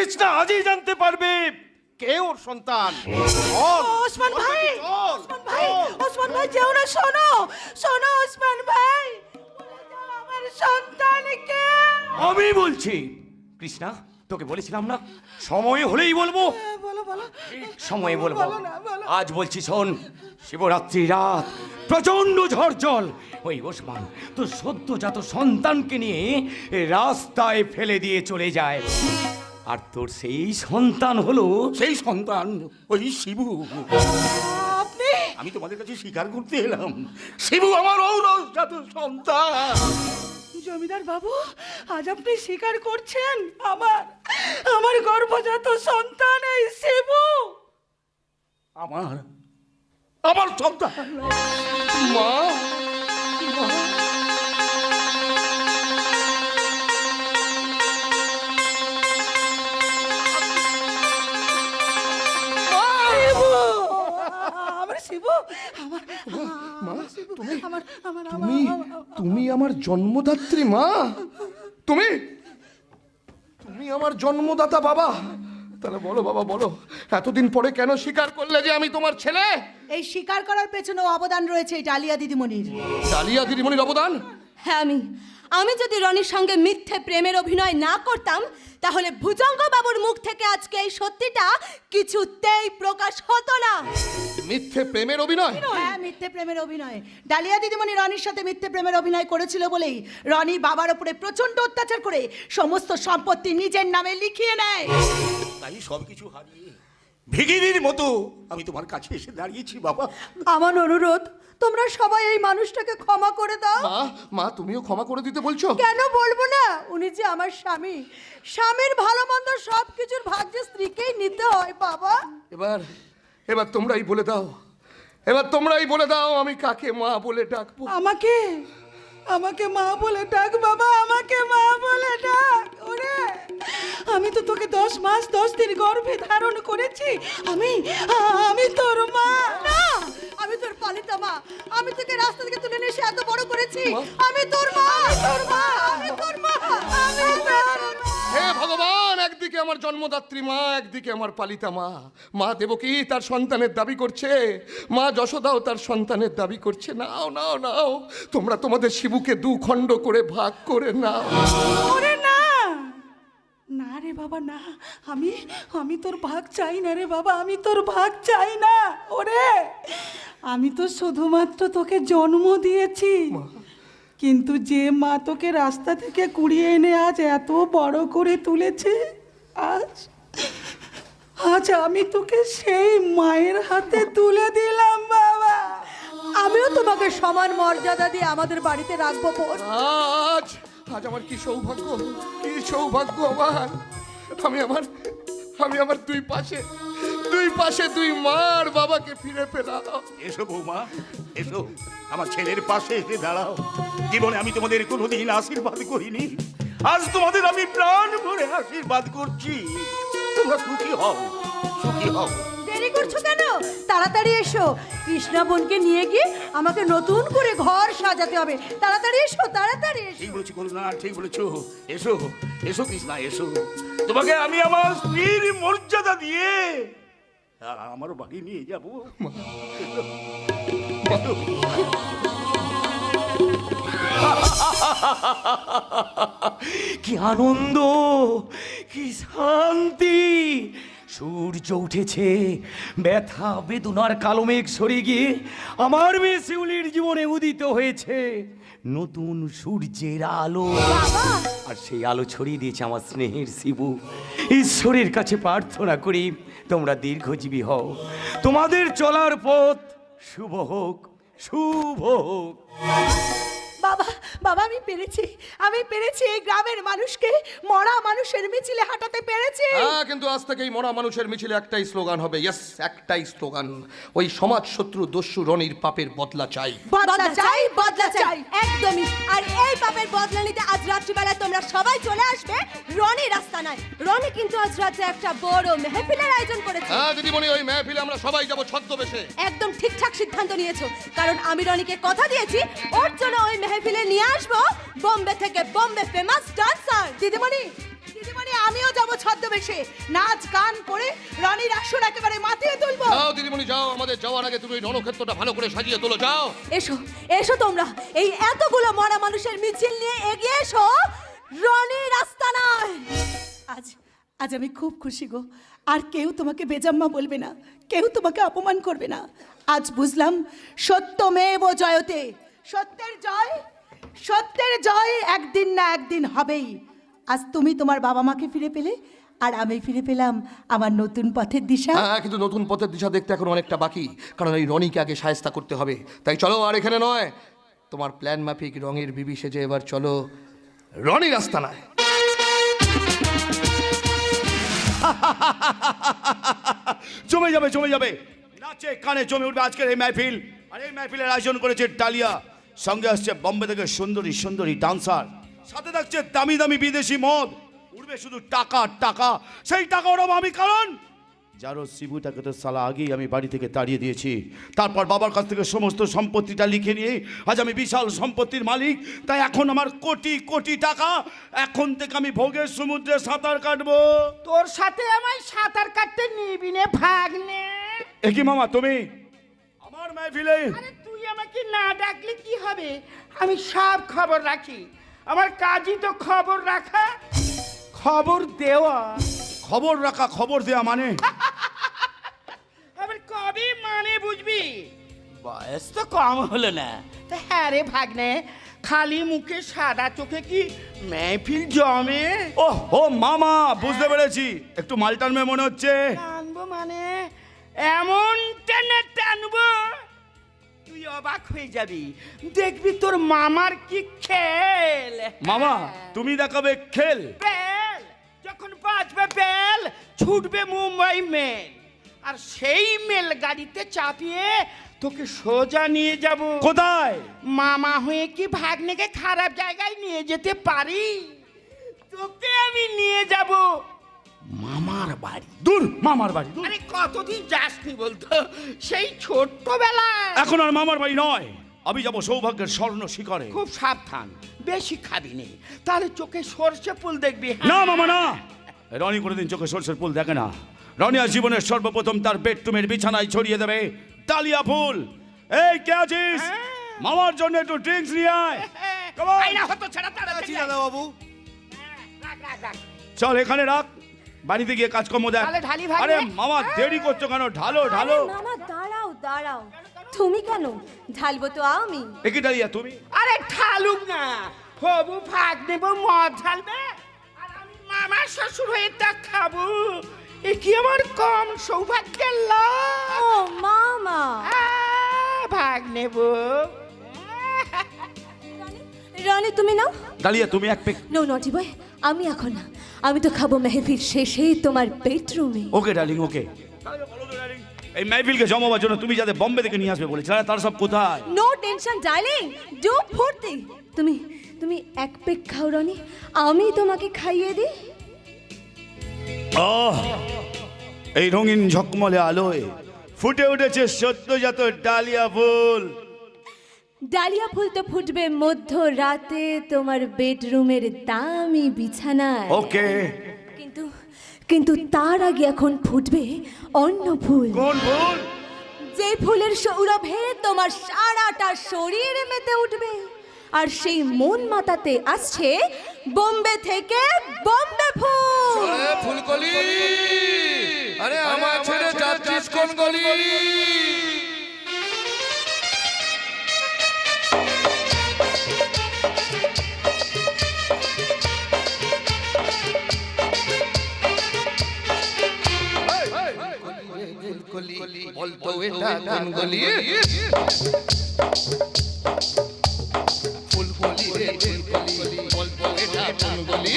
কৃষ্ণা আজই জানতে পারবে কে ওর সন্তান। ওসমান ভাই, ওসমান ভাই, ওসমান ভাই যেও না, শোনো শোনো ওসমান ভাই, বলে দাও আমার সন্তানকে। আমি বলছি কৃষ্ণা, তোকে বলেছিলাম না সময় হলেই বলবো। বলো বলো, সময় বলবো। বলো না, বলো। আজ বলছি শোন, শিবরাত্রি রাত, প্রচন্ড ঝড় জল, ওই ওসমান তো সদ্যজাত সন্তানকে নিয়ে রাস্তায় ফেলে দিয়ে চলে যায়। আর তোর সেই সন্তান হলো, সেই সন্তান ওই শিবু। আপনি আমি তোমাদের কাছে স্বীকার করতে এলাম, শিবু আমার ঔরসজাত সন্তান। জমিদার বাবু, আজ আপনি স্বীকার করছেন আমার আমার গর্ভজাত সন্তান এই শিবু। আমার আমার সন্তান। মা, আমার শিবু, আমার মা, শিবু, তুমি আমার আমার তুমি তুমি আমার জন্মদাত্রী মা। তুমি তুমি আমার জন্মদাতা বাবা। তাহলে বলো বাবা, বলো এতদিন পরে কেন স্বীকার করলে যে আমি তোমার ছেলে? এই স্বীকার করার পেছনে অবদান রয়েছে এই ডালিয়া দিদিমণির। ডালিয়া দিদিমণির অবদান? হ্যাঁ, আমি যদি রনির সঙ্গে মিথ্যে প্রেমের অভিনয় না করতাম, তাহলে ভুজঙ্গ বাবুর মুখ থেকে আজকে এই সত্যিটা কিছুতেই প্রকাশ হতো না। মিথ্যে প্রেমের অভিনয়? হ্যাঁ, মিথ্যে প্রেমের অভিনয়। ডালিয়া দিদিমণি রনির সাথে মিথ্যে প্রেমের অভিনয় করেছিল বলেই রনি বাবার উপরে প্রচন্ড অত্যাচার করে সমস্ত সম্পত্তি নিজের নামে লিখিয়ে নেয়। তাই সবকিছু হারিয়ে ভিখিরির মতো আমি তোমার কাছে এসে দাঁড়িয়েছি বাবা। আমার অনুরোধ, তোমরা সবাই এই মানুষটাকে ক্ষমা করে দাও। মা, মা তুমিও ক্ষমা করে দিতে বলছো? কেন বলবো না? উনি যে আমার স্বামী, স্বামীর ভালো মন্দ সব কিছুর ভাগ যে স্ত্রীকেই নিতে হয় বাবা। এবার এবার তোমরাই বলে দাও, এবার তোমরাই বলে দাও আমি কাকে মা বলে ডাকবো? আমাকে আমাকে মা বলে ডাক বাবা, আমাকে মা বলে ডাক। ওরে, আমি তো তোকে 10 মাস 10 দিন গর্ভে ধারণ করেছি। আমি তোর মা না, আমি তোর পালিতা মা। আমি তোকে রাস্তা থেকে তুলে নিয়ে এসে এত বড় করেছি। আমি তোর মা, তোর মা, আমি তোর মা, আমি তোর মা। হে ভগবান, একদিকে আমার জন্মদাত্রী মা, একদিকে আমার পালিতা মা। মা দেবকী তার সন্তানের দাবি করছে, মা যশোদাও তার সন্তানের দাবি করছে। নাও নাও নাও, তোমরা তোমাদের শিবুকে 2 খণ্ড করে ভাগ করে নাও। ওরে না, না রে বাবা না, আমি তোর ভাগ চাই না রে বাবা, আমি তোর ভাগ চাই না। ওরে, আমি তো শুধুমাত্র তোকে জন্ম দিয়েছি, কিন্তু যে মা তোকে রাস্তা থেকে কুড়িয়ে এনে আজ এত বড় করে তুলেছে, আজ আমি তোকে সেই মায়ের হাতে তুলে দিলাম বাবা। আমিও তোমাকে সমান মর্যাদা দিয়ে আমাদের বাড়িতে রাখবো বোন। আজ আজ আমার কি সৌভাগ্য, কি সৌভাগ্য আমার। আমি আমার দুই পাশে দুই মার বাবাকে ফিরে পেলাম। এসো বৌমা, এসো আমার ছেলের পাশে এসে দাঁড়াও। জীবনে আমি তোমাদের কোনোদিন আশীর্বাদ করিনি, আজ তোমাদের আমি প্রাণ ভরে আশীর্বাদ করছি। তোমরা সুখী হও, সুখী হও। দেরি করছো কেন? তাড়াতাড়ি এসো। কৃষ্ণা বোনকে নিয়ে গিয়ে আমাকে নতুন করে ঘর সাজাতে হবে। তাড়াতাড়ি এসো, তাড়াতাড়ি এসো। ঠিক বলেছো করুণা, ঠিক বলেছো। এসো এসো কৃষ্ণা, এসো। তোমাকে আমি আমার স্ত্রীর মর্যাদা দিয়ে আমার বাড়ি নিয়ে যাবো। কি আনন্দ, কি শান্তি। সূর্য উঠেছে, ব্যথা বেদনার কালো মেঘ সরে গিয়ে আমার মেয়ে শিউলির জীবনে উদিত হয়েছে নতুন সূর্যের আলো। আর সেই আলো ছড়িয়ে দিয়েছে আমার স্নেহের শিবু। ঈশ্বরের কাছে প্রার্থনা করি তোমরা দীর্ঘজীবী হও, তোমাদের চলার পথ শুভ হোক, শুভ হোক। বাবা বাবা, আমি পেরেছি এই গ্রামের মানুষকে মরা মানুষের মিছিলে হাঁটাতে পেরেছি। হ্যাঁ, কিন্তু আজ থেকে এই মরা মানুষের মিছিলে একটাই স্লোগান হবে। ইয়েস, একটাই স্লোগান। ওই সমাজ শত্রু দস্যু রনির পাপের বদলা চাই, বদলা চাই, বদলা চাই। একদমই। আর এই পাপের বদলা নিতে আজ রাত্রিবেলায় তোমরা সবাই চলে আসবে রনি রাস্তা নয়। রনি কিন্তু আজ রাতে একটা বড় মেহফিলের আয়োজন করেছে। হ্যাঁ দিদিমণি, ওই মেহফিলে আমরা সবাই যাব ছদ্মবেশে। একদম ঠিকঠাক সিদ্ধান্ত নিয়েছো, কারণ আমি রনিকে কথা দিয়েছি ওর জন্য ওই মেহফিলে নিয়ে আসবো বোম্বে থেকে বোম্বে ফেমাস ডান্সার। দিদিমণি আমিও যাব ছদ্মবেশে, নাচ গান করে রনির আসর একেবারে মাতিয়ে তুলবো। যাও দিদিমণি যাও, আমাদের যাওয়ার আগে তুমি রণক্ষেত্রটা ভালো করে সাজিয়ে তোলো, যাও। এসো এসো তোমরা, এই এতগুলো মরা মানুষের মিছিল নিয়ে এগিয়ে এসো রনির আস্তানায়। আজ আমি খুব খুশি গো। আর কেউ তোমাকে বেজাম্মা বলবে না, কেউ তোমাকে অপমান করবে না। আজ বুঝলাম সত্যমেব জয়তে, সত্যের জয় একদিন না একদিন হবেই। আজ তুমি তোমার বাবা মাকে ফিরে পেলে, আর আমি ফিরে পেলাম আমার নতুন পথের দিশা। হ্যাঁ, কিন্তু নতুন পথের দিশা দেখতে এখন অনেকটা বাকি, কারণ এই রনিকে আগে শায়েস্তা করতে হবে। তাই চলো, আর এখানে নয়, তোমার প্ল্যান মাফিক রঙের বিবি সেজে এবার চলো রনির আস্তানায়। জমে যাবে নাচে কানে জমে উঠবে আজকের এই মাহফিল। আর এই মাহফিলের আয়োজন করেছে ডালিয়া, সঙ্গে আসছে বোম্বে থেকে সুন্দরী ডান্সার, সাথে থাকছে দামি দামি বিদেশি মদ। উঠবে শুধু টাকা টাকা, সেই টাকা ওরম আমি, কারণ যারও শিবুটাকে তো সালা আগেই আমি বাড়ি থেকে তাড়িয়ে দিয়েছি। তারপর বাবার কাছ থেকে সমস্ত সম্পত্তিটা লিখে নিয়ে আজ আমি বিশাল সম্পত্তির মালিক। তাই এখন আমার কোটি কোটি টাকা। এখন থেকে আমি ভোগের সমুদ্রে সাঁতার কাটবো। তোর সাথে আমায় সাঁতার কাটতে নিবি নে ভাগ্নে? একই মামা, তুমি আমার মাহফিলে আরে তুই আমাকে না ডাকলে কি হবে? আমি সব খবর রাখি, আমার কাজই তো খবর রাখা, খবর দেওয়া। খবর রাখা, খবর দেয়া মানে? আবার কবে মানে বুঝবি? বয়স তো কম হলো না। তা হ্যাঁ রে ভাগ্নে, খালি মুখে সাদা চোখে কি মেহফিল জমে? ও মামা, বুঝতে পেরেছি, একটু মাল টানবে মনে হচ্ছে। টানবো মানে এমন টেনে টানবো তুই অবাক হয়ে যাবি, দেখবি তোর মামার কি খেল। মামা, তুমি দেখাবে খেল? বেল যখন বাজবে, বেল ছুটবে মুম্বাই মেল, আর সেই মেল গাড়িতে চাপিয়ে তোকে সোজা নিয়ে যাব। কোথায়? মামা হয়ে কি ভাগ্নেকে খারাপ জায়গায় নিয়ে যেতে পারি? তোকে আমি নিয়ে যাব মামার বাড়ি। দূর, মামার বাড়ি দূর। আরে কতদিন যাসনি বলতো, সেই ছোট্টবেলায়। এখন আর মামার বাড়ি নয়, আমি যাব সৌভাগ্যের স্বর্ণ শিখরে। খুব সাবধান, বেশি খাবি নে, তাহলে চোখে সর্ষে ফুল দেখবি। না মামা না, রনি কোনোদিন চোখে সরষের ফুল দেখে না। রনি আজ জীবনের সর্বপ্রথম তার বেডরুমের বিছানায় ছড়িয়ে দেবে ডালিয়া ফুল। এই কে আছিস? মামার জন্য একটু ড্রিঙ্কস নিয়ে আয়। Come on! আইনা হতো ছেড়া তাড়াতাড়ি আয়। বাবু, রাখ, রাখ, রাখ। চল এখানে রাখ, বাড়িতে গিয়ে কাজকর্ম দেখ। তাহলে ঢালি ভাই। আরে মামা, দেরি করছো কেন? ঢালো ঢালো। আরে মামা দাঁড়াও, তুমি কেন? ঢালবো তো আমি। একই ডালিয়া তুমি। আরে ঢালুক না, হবু ভাগ নেব, মদ ঢালবে, আর আমি মামার শ্বশুর হয়ে তা খাবো। এ কি আমার কম সৌভাগ্যের লাভ? ও মামা, ভাগ নেব। রনি তুমি নাও। ডালিয়া তুমি এক পেক। নো নটি বয়, আমি এখন না, আমি তো খাবো মেহফিল শেষে তোমার বেডরুমে। ওকে ডার্লিং, ওকে। এই মাহফিলকে জমাবার জন্য তুমি যাদের বোম্বে থেকে নিয়ে আসবে বলেছিলে, তার সব কোথায়? নো টেনশন ডার্লিং, ডু ফুর্তি। তুমি এক পেক খাও রনি, আমি তোমাকে খাইয়ে দিই। এই রঙিন ঝকমলে আলোয় ফুটে উঠেছে সদ্যজাত ডালিয়া ফুল। ডালিয়া ফুল তো ফুটবে মধ্যরাতে তোমার বেডরুমের দামি বিছানায়। ওকে, কিন্তু তার আগে এখন ফুটবে অন্য ফুল। কোন ফুল? যে ফুলের সৌরভে তোমার সারাটা শরীর মেতে উঠবে, আর সেই মন মাতাতে আসছে বোম্বে থেকে বোম্বে ফুল। আরে ফুলকলি, আরে আমার ছেড়ে যাচ্ছিস কোন গলি? বলতো এটা কোন গলি? ফুলকলি রে ফুলকলি, বলতো এটা কোন গলি?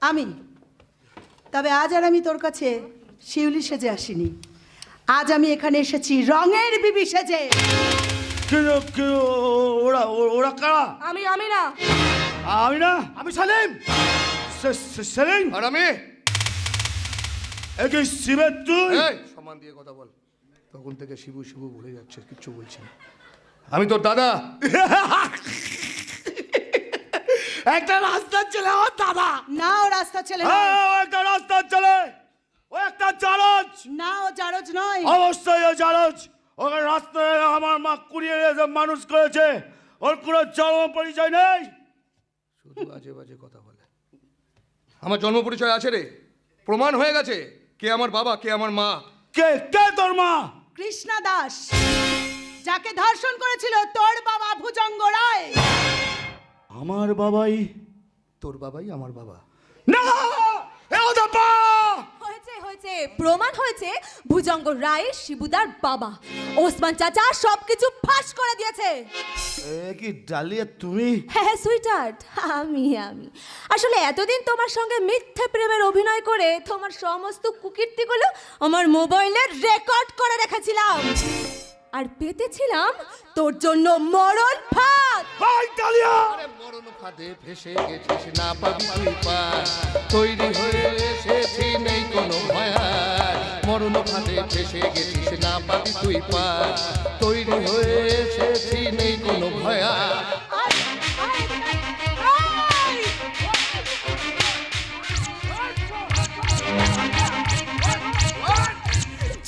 আমি তবে আজ আর আমি তোর কাছে শিউলি সেজে আসিনি। আজ আমি এখানে এসেছি রঙের বিবি সেজে। ওরা কারা? আমি না। আমি না, আমি সালেম। সেলিম, আর আমি একে শিবের তুই? এই সম্মান দিয়ে কথা বল। তখন থেকে শিবু শিবু ভুলে যাচ্ছে, কিচ্ছু বলছে না। আমি তোর দাদা। একটা রাস্তার ছেলে আমার দাদা। না ও রাস্তা ছেলে নয়। হ্যাঁ, ও একটা রাস্তার ছেলে, ও একটা জারজ। না ও জারজ নয়। অবশ্যই ও জারজ। ওকে রাস্তায় আমার মা কুড়িয়ে এসে মানুষ করেছে, ওর কোনো জন্ম পরিচয় নেই। শুধু বাজে বাজে কথা বলে। আমার জন্ম পরিচয় আছে রে, প্রমাণ হয়ে গেছে কে আমার বাবা কে আমার মা। কে কে তোর মা? কৃষ্ণা দাস, যাকে ধর্ষণ করেছিল তোর বাবা ভুজঙ্গ রায়। আমার বাবাই? তোর বাবাই আমার বাবা। না, এ ওদের পা। হয়েছে হয়েছে, প্রমাণ হয়েছে ভুজঙ্গ রায় শিবুদার বাবা। ওসমান চাচা সবকিছু ফাঁস করে দিয়েছে। এ কি ডালিয়া তুমি? হ্যাঁ সুইটার্ট, আমি আসলে এতদিন তোমার সঙ্গে মিথ্যে প্রেমের অভিনয় করে তোমার সমস্ত কুকীর্তিগুলো আমার মোবাইলে রেকর্ড করে রেখেছিলাম, আর পেতেছিলাম তোর জন্য মরণ ফাঁদ। হাই ডালিয়া, আরে মরণ ফাঁদে ফেসে গেছিস, না পাবি তুই পার। তৈরি হয়ে এসেছি নেই কোনো ভয় আর। মরণ ফাঁদে ফেসে গেছিস, না পাবি তুই পার। তৈরি হয়ে এসেছি নেই কোনো ভয় আর।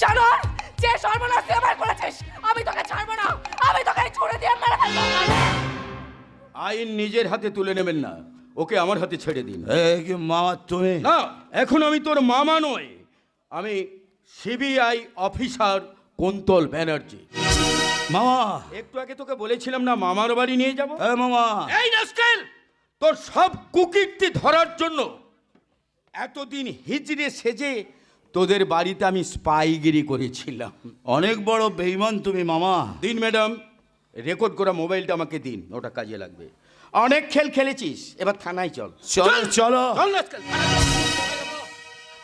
জানো যে সর্বনাশ তুই আমার করেছিস, আমি তোকে ছাড়বো না, আমি তোকে ছুড়ে দিয়ে মেরে ফেলবো। আইন নিজের হাতে তুলে নেবেন না, ওকে আমার হাতে ছেড়ে দিন। এ কি মামা তুমি? না, এখন আমি তোর মামা নই, আমি সিবিআই অফিসার কুন্তল ব্যানার্জি। মামা, একটু আগে তোকে বলেছিলাম না মামার বাড়ি নিয়ে যাব। মামা, এই রাস্কেল, তোর সব কুকীর্তি ধরার জন্য এতদিন হিজড়ে সেজে তোদের বাড়িতে আমি স্পাইগিরি করেছিলাম। অনেক বড় বেঈমান তুমি মামা। দিন ম্যাডাম, রেকর্ড করা মোবাইলটা আমাকে দিন, ওটা কাজে লাগবে। অনেক খেল খেলেছিস, এবার থানায় চল। চলো চলো চল রাস্কেল।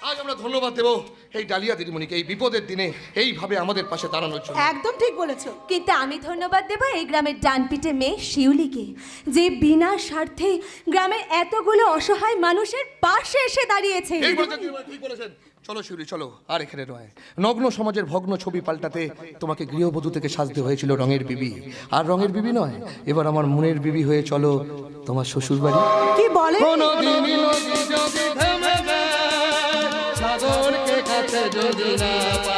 আজ আমরা ধন্যবাদ দেব এই ডালিয়া দিদিমণিকে এই বিপদের দিনে এইভাবে আমাদের পাশে দাঁড়ানোর জন্য। একদম ঠিক বলেছো। কিন্তু আমি ধন্যবাদ দেব এই গ্রামের ডানপিটে মেয়ে শিউলিকে, যে বিনা স্বার্থে গ্রামের এতগুলো অসহায় মানুষের পাশে এসে দাঁড়িয়েছে। ঠিক বলেছেন দিদিমণি, ঠিক বলেছেন। চলো শিউলি চলো, আর এখানে নয়। নগ্ন সমাজের ভগ্ন ছবি পাল্টাতে তোমাকে গৃহবধূ থেকে সাজতে হয়েছিল রঙের বিবি, আর রঙের বিবি নয়, এবার আমার মনের বিবি হয়ে চলো তোমার শ্বশুর বাড়ি। কি বলে? কোনদিনই নদী যদি থেমে যায়, সাগরকে কাছে যদি না পায়।